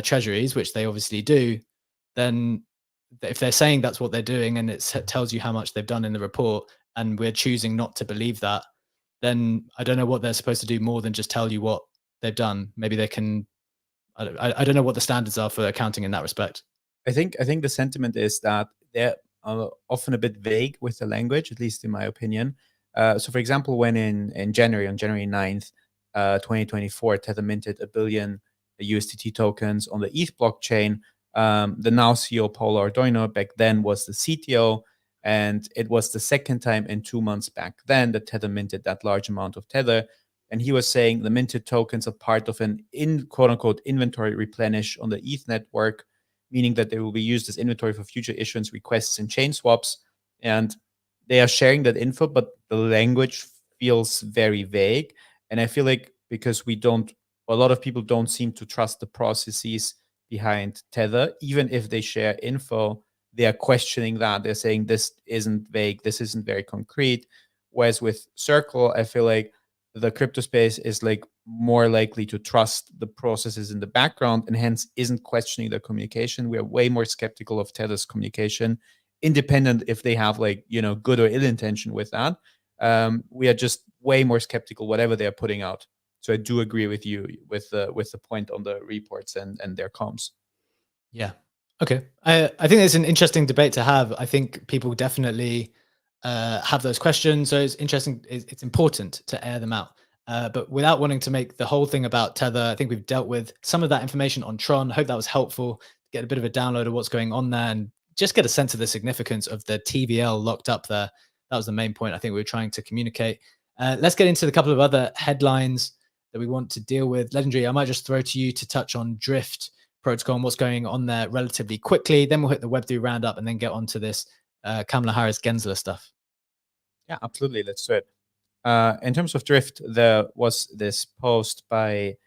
treasuries, which they obviously do, then if they're saying that's what they're doing, and it tells you how much they've done in the report, and we're choosing not to believe that, then I don't know what they're supposed to do more than just tell you what they've done. Maybe they can. I don't know what the standards are for accounting in that respect. I think the sentiment is that they're often a bit vague with the language, at least in my opinion. So, for example, when on January 9th, 2024, Tether minted 1 billion USDT tokens on the ETH blockchain. The now CEO Paulo Ardoino back then was the CTO, and it was the second time in 2 months back then that Tether minted that large amount of Tether. And he was saying the minted tokens are part of an quote unquote inventory replenish on the ETH network, meaning that they will be used as inventory for future issuance requests and chain swaps. And they are sharing that info, but the language feels very vague. And I feel like because a lot of people don't seem to trust the processes behind Tether, even if they share info, they are questioning that. They're saying this isn't vague, this isn't very concrete. Whereas with Circle, I feel like the crypto space is like more likely to trust the processes in the background, and hence isn't questioning the communication. We are way more skeptical of Tether's communication, independent if they have good or ill intention with that. We are just way more skeptical whatever they are putting out. So I do agree with you with the point on the reports and their comms. Yeah. Okay. I think it's an interesting debate to have. I think people definitely have those questions. So it's interesting. It's important to air them out. But without wanting to make the whole thing about Tether, I think we've dealt with some of that information on Tron. Hope that was helpful. Get a bit of a download of what's going on there, and just get a sense of the significance of the TVL locked up there. That was the main point I think we were trying to communicate. Let's get into the couple of other headlines that we want to deal with. Legendary, I might just throw to you to touch on Drift protocol and what's going on there relatively quickly. Then we'll hit the Web3 roundup and then get onto this Kamala Harris Gensler stuff. Yeah, absolutely. Let's do it. In terms of Drift, there was this post by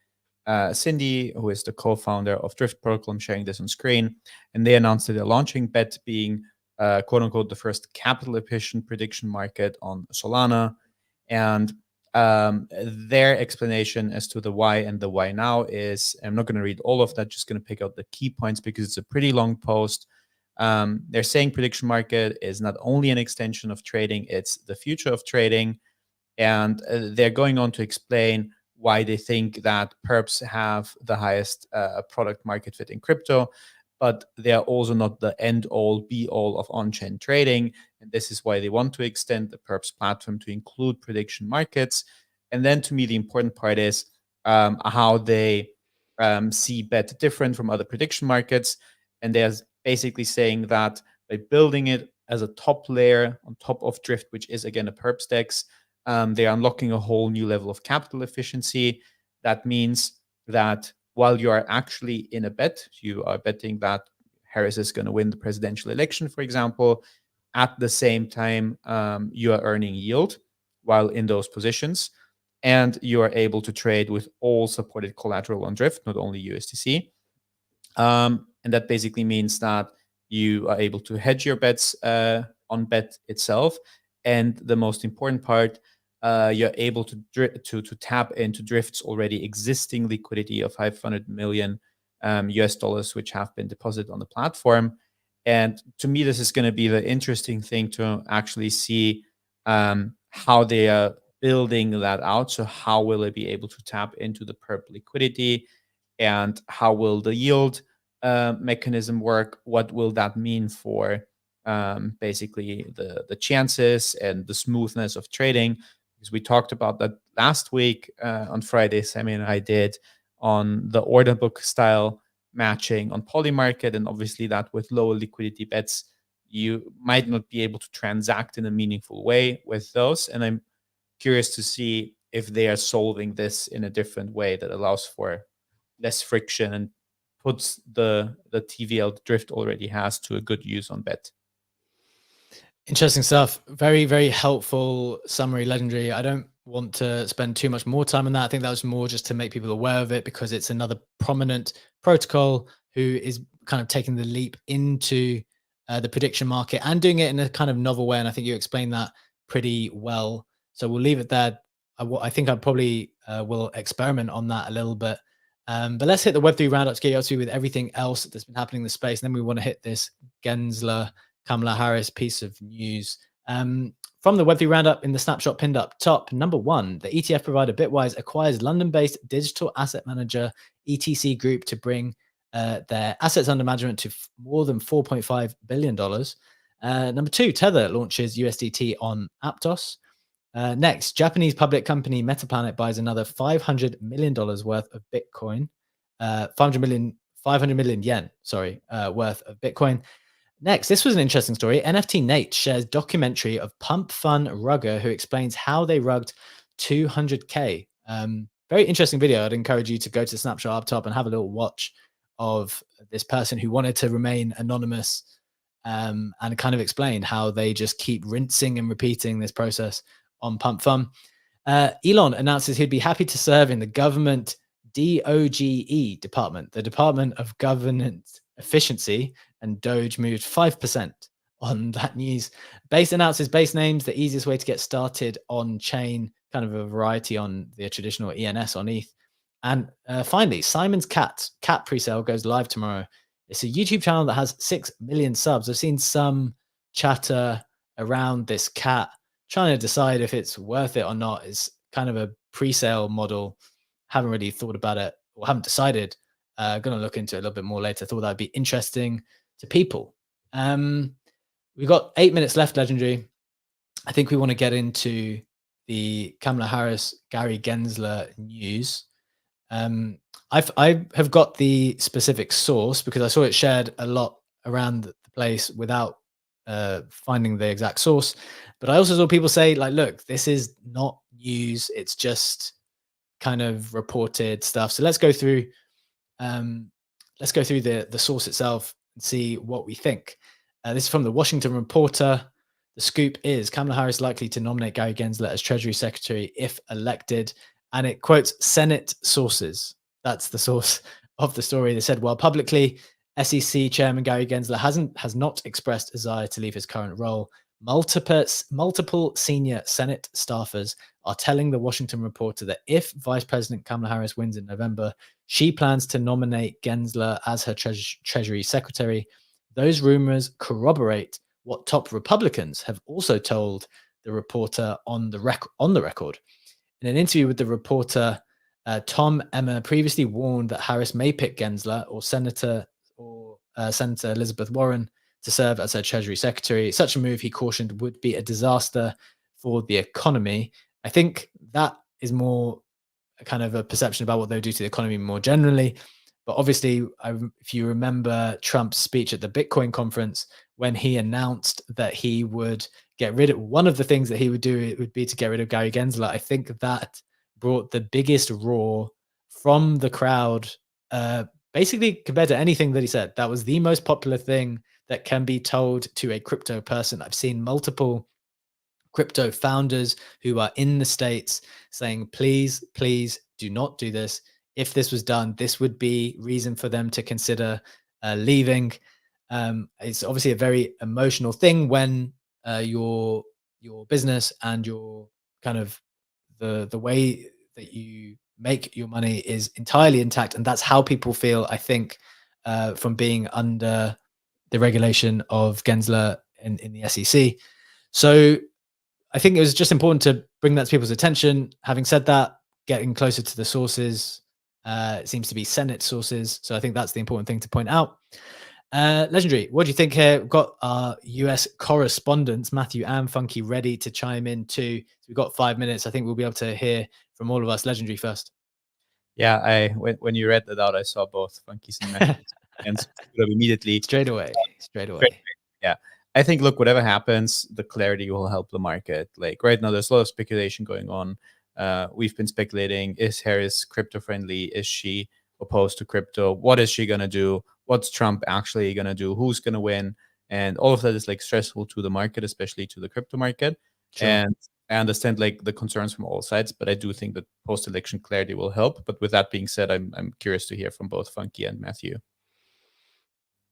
Cindy, who is the co-founder of Drift Protocol. I'm sharing this on screen. And they announced that they're launching BET, being quote unquote the first capital efficient prediction market on Solana. And their explanation as to the why and the why now is, I'm not going to read all of that, just going to pick out the key points because it's a pretty long post. They're saying prediction market is not only an extension of trading, it's the future of trading. And they're going on to explain why they think that perps have the highest product market fit in crypto, but they are also not the end all be all of on-chain trading. And this is why they want to extend the perps platform to include prediction markets. And then to me, the important part is how they see BET different from other prediction markets. And they're basically saying that by building it as a top layer on top of Drift, which is again a perps DEX, they're unlocking a whole new level of capital efficiency. That means that while you are actually in a bet, you are betting that Harris is going to win the presidential election, for example, at the same time, you are earning yield while in those positions, and you are able to trade with all supported collateral on Drift, not only USDC. And that basically means that you are able to hedge your bets on BET itself. And the most important part, you're able to tap into Drift's already existing liquidity of 500 million US dollars which have been deposited on the platform. And to me, this is going to be the interesting thing to actually see how they are building that out. So how will they be able to tap into the perp liquidity, and how will the yield mechanism work? What will that mean for basically the chances and the smoothness of trading? Because we talked about that last week on Friday, Sammy and I did, on the order book style matching on Polymarket, and obviously that with lower liquidity bets, you might not be able to transact in a meaningful way with those. And I'm curious to see if they are solving this in a different way that allows for less friction and puts the TVL Drift already has to a good use on bet. Interesting stuff. Very, very helpful summary, Legendary. I don't want to spend too much more time on that. I think that was more just to make people aware of it, because it's another prominent protocol who is kind of taking the leap into the prediction market and doing it in a kind of novel way. And I think you explained that pretty well. So we'll leave it there. I think I probably will experiment on that a little bit. But let's hit the Web3 roundup to get you up to with everything else that's been happening in the space. And then we want to hit this Gensler Kamala Harris piece of news. From the Web3 roundup in the snapshot pinned up top, number one, the ETF provider Bitwise acquires London-based digital asset manager ETC Group to bring their assets under management to more than $4.5 billion. Number two, Tether launches USDT on Aptos. Next, Japanese public company Metaplanet buys another $500 million worth of Bitcoin, 500 million yen, worth of Bitcoin. Next, this was an interesting story. NFT Nate shares documentary of Pump Fun Rugger, who explains how they rugged 200K. Very interesting video. I'd encourage you to go to the snapshot up top and have a little watch of this person who wanted to remain anonymous, and kind of explained how they just keep rinsing and repeating this process on Pump Fun. Elon announces he'd be happy to serve in the government DOGE department, the Department of Governance Efficiency, and Doge moved 5% on that news. Base announces base names, the easiest way to get started on chain, kind of a variety on the traditional ENS on ETH. And finally, Simon's Cat presale goes live tomorrow. It's a YouTube channel that has 6 million subs. I've seen some chatter around this cat, trying to decide if it's worth it or not. It's kind of a presale model. Haven't really thought about it, or haven't decided. Going to look into it a little bit more later. Thought that'd be interesting to people. We've got 8 minutes left, Legendary. I think we want to get into the Kamala Harris, Gary Gensler news. I have got the specific source because I saw it shared a lot around the place without finding the exact source. But I also saw people say, like, look, this is not news. It's just kind of reported stuff. So let's go through the source itself and see what we think. This is from the Washington Reporter. The scoop is Kamala Harris likely to nominate Gary Gensler as Treasury Secretary if elected. And it quotes Senate sources. That's the source of the story. They said, while publicly, SEC Chairman Gary Gensler has not expressed desire to leave his current role, multiple senior Senate staffers are telling the Washington Reporter that if Vice President Kamala Harris wins in November, she plans to nominate Gensler as her Treasury Secretary. Those rumors corroborate what top Republicans have also told the Reporter on the record. In an interview with the Reporter, Tom Emmer previously warned that Harris may pick Gensler or Senator Elizabeth Warren to serve as her Treasury Secretary. Such a move, he cautioned, would be a disaster for the economy. I think that is more a kind of a perception about what they'll do to the economy more generally. But obviously, if you remember Trump's speech at the Bitcoin conference, when he announced that he would get rid of, one of the things that he would do, it would be to get rid of Gary Gensler. I think that brought the biggest roar from the crowd, basically compared to anything that he said. That was the most popular thing that can be told to a crypto person. I've seen multiple crypto founders who are in the States saying, please, please do not do this. If this was done, this would be reason for them to consider leaving. It's obviously a very emotional thing when your business and your kind of the way that you make your money is entirely intact. And that's how people feel, I think, from being under the regulation of Gensler in the SEC. So I think it was just important to bring that to people's attention. Having said that, getting closer to the sources, it seems to be Senate sources. So I think that's the important thing to point out. Legendary, what do you think here? We've got our US correspondents, Matthew and Funky, ready to chime in too. So we've got 5 minutes. I think we'll be able to hear from all of us. Legendary first. Yeah, when you read that out, I saw both Funky's and Matthew's and immediately. Straight away. Yeah. I think, look, whatever happens, the clarity will help the market. Like right now, there's a lot of speculation going on. We've been speculating, is Harris crypto friendly? Is she opposed to crypto? What is she going to do? What's Trump actually going to do? Who's going to win? And all of that is like stressful to the market, especially to the crypto market. Sure. And I understand like the concerns from all sides, but I do think that post-election clarity will help. But with that being said, I'm curious to hear from both Funky and Matthew.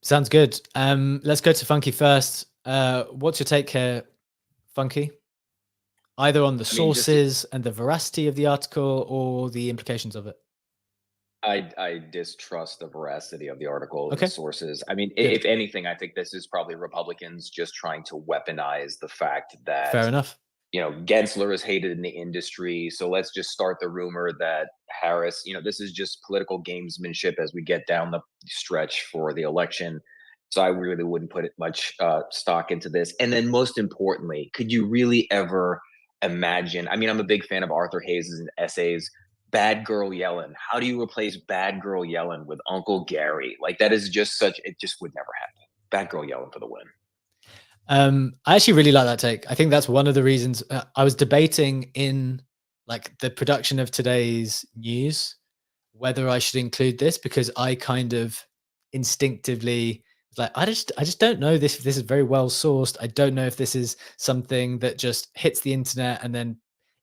Sounds good. Let's go to Funky first. What's your take here, Funky? Either on the sources and the veracity of the article or the implications of it. I distrust the veracity of the article, okay. The sources. I mean, if anything, I think this is probably Republicans just trying to weaponize the fact that, fair enough, Gensler is hated in the industry. So let's just start the rumor that Harris, this is just political gamesmanship as we get down the stretch for the election. So I really wouldn't put much stock into this. And then most importantly, could you really ever imagine? I mean, I'm a big fan of Arthur Hayes' essays. Bad Girl Yellen. How do you replace Bad Girl Yellen with Uncle Gary? Like that is just it just would never happen. Bad Girl Yellen for the win. I actually really like that take. I think that's one of the reasons I was debating in like the production of today's news whether I should include this, because I kind of instinctively like I just don't know this is very well sourced. I don't know if this is something that just hits the internet and then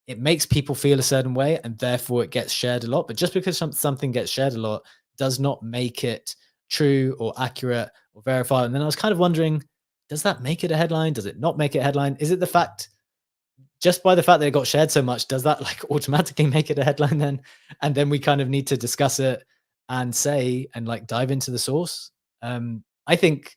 it makes people feel a certain way and therefore it gets shared a lot. But just because something gets shared a lot does not make it true or accurate or verified. And then I was kind of wondering, does that make it a headline? Does it not make it a headline? Is it the fact, just by the fact that it got shared so much, does that like automatically make it a headline then? And then we kind of need to discuss it and say, and like dive into the source. I think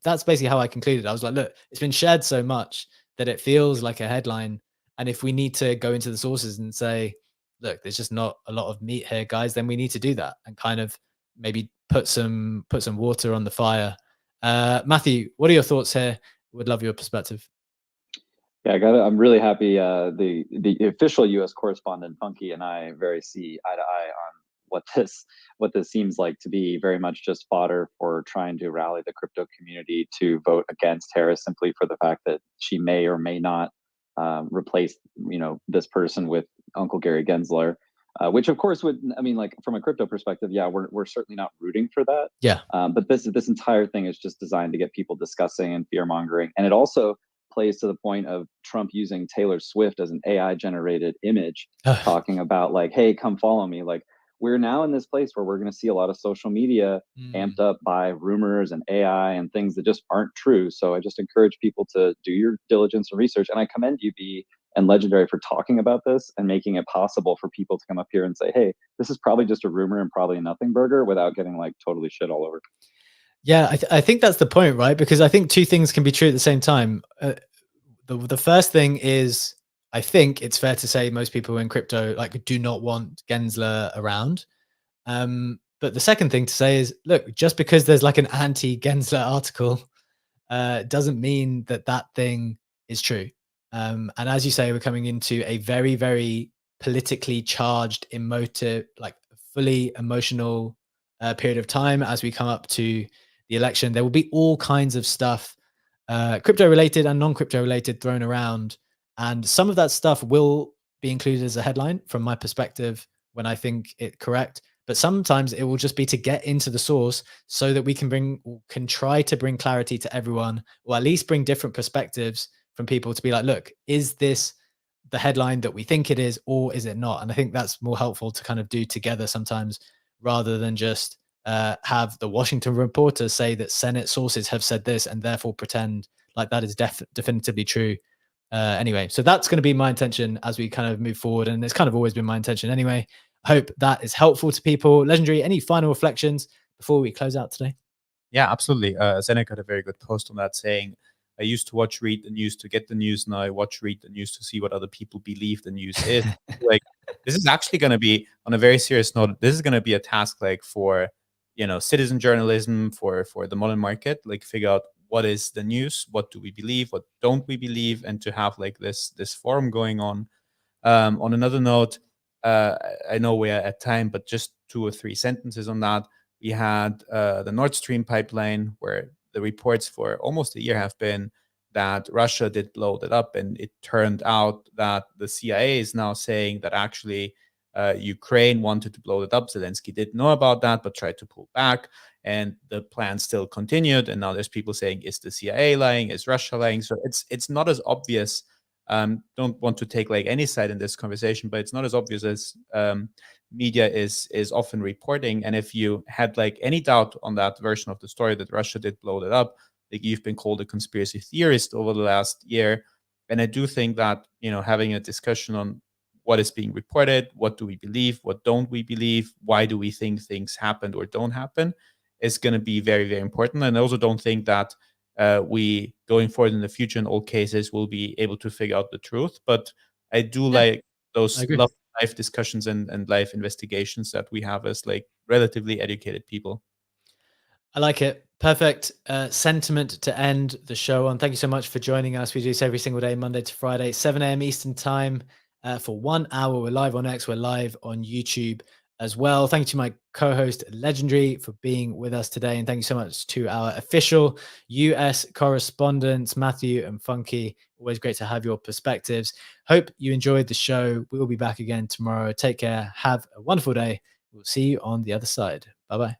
that's basically how I concluded. I was like, look, it's been shared so much that it feels like a headline. And if we need to go into the sources and say, look, there's just not a lot of meat here, guys, then we need to do that and kind of maybe put some water on the fire. Matthew, what are your thoughts here? Would love your perspective. Yeah, I'm really happy. The official U.S. correspondent Funky and I see eye to eye on what this seems like to be very much just fodder for trying to rally the crypto community to vote against Harris simply for the fact that she may or may not replace this person with Uncle Gary Gensler. Which of course would, I mean, like from a crypto perspective, yeah, we're certainly not rooting for that. Yeah. But this entire thing is just designed to get people discussing and fear mongering, and it also plays to the point of Trump using Taylor Swift as an AI generated image, talking about like, hey, come follow me. Like we're now in this place where we're going to see a lot of social media amped up by rumors and AI and things that just aren't true. So I just encourage people to do your diligence and research, and I commend you, B and Legendary, for talking about this and making it possible for people to come up here and say, hey, this is probably just a rumor and probably a nothing burger, without getting like totally shit all over. Yeah, I think that's the point, right? Because I think two things can be true at the same time. The first thing is, I think it's fair to say most people in crypto like do not want Gensler around. But the second thing to say is, look, just because there's like an anti-Gensler article doesn't mean that thing is true. And as you say, we're coming into a very, very politically charged, emotive, like fully emotional period of time as we come up to the election. There will be all kinds of stuff, crypto related and non-crypto related, thrown around. And some of that stuff will be included as a headline from my perspective when I think it correct. But sometimes it will just be to get into the source so that we can try to bring clarity to everyone, or at least bring different perspectives from people to be like, look, is this the headline that we think it is, or is it not? And I think that's more helpful to kind of do together sometimes, rather than just have the Washington Reporter say that Senate sources have said this and therefore pretend like that is definitively true. Anyway, so that's going to be my intention as we kind of move forward. And it's kind of always been my intention anyway. Hope that is helpful to people. Legendary, any final reflections before we close out today? Yeah, absolutely. Zenek had a very good post on that saying, I used to read the news to get the news. Now I read the news to see what other people believe the news is. Like, this is actually going to be, on a very serious note, this is going to be a task like for, citizen journalism, for the modern market, like figure out what is the news, what do we believe, what don't we believe, and to have like this forum going on. On another note, I know we're at time, but just 2 or 3 sentences on that. We had the Nord Stream pipeline, where the reports for almost a year have been that Russia did blow that up, and it turned out that the CIA is now saying that actually Ukraine wanted to blow it up. Zelensky didn't know about that, but tried to pull back, and the plan still continued. And now there's people saying, is the CIA lying? Is Russia lying? So it's not as obvious. Don't want to take like any side in this conversation, but it's not as obvious as media is often reporting. And if you had like any doubt on that version of the story that Russia did blow it up, like you've been called a conspiracy theorist over the last year. And I do think that, having a discussion on what is being reported, what do we believe, what don't we believe, why do we think things happened or don't happen, is going to be very, very important. And I also don't think that we, going forward in the future, in all cases, will be able to figure out the truth. But I do like those live discussions and live investigations that we have as like relatively educated people. I like it. Perfect sentiment to end the show on. Thank you so much for joining us. We do this every single day, Monday to Friday, 7 a.m. Eastern time for 1 hour. We're live on X. We're live on YouTube as well. Thank you to my co-host Legendary for being with us today. And thank you so much to our official US correspondents, Matthew and Funky. Always great to have your perspectives. Hope you enjoyed the show. We will be back again tomorrow. Take care. Have a wonderful day. We'll see you on the other side. Bye-bye.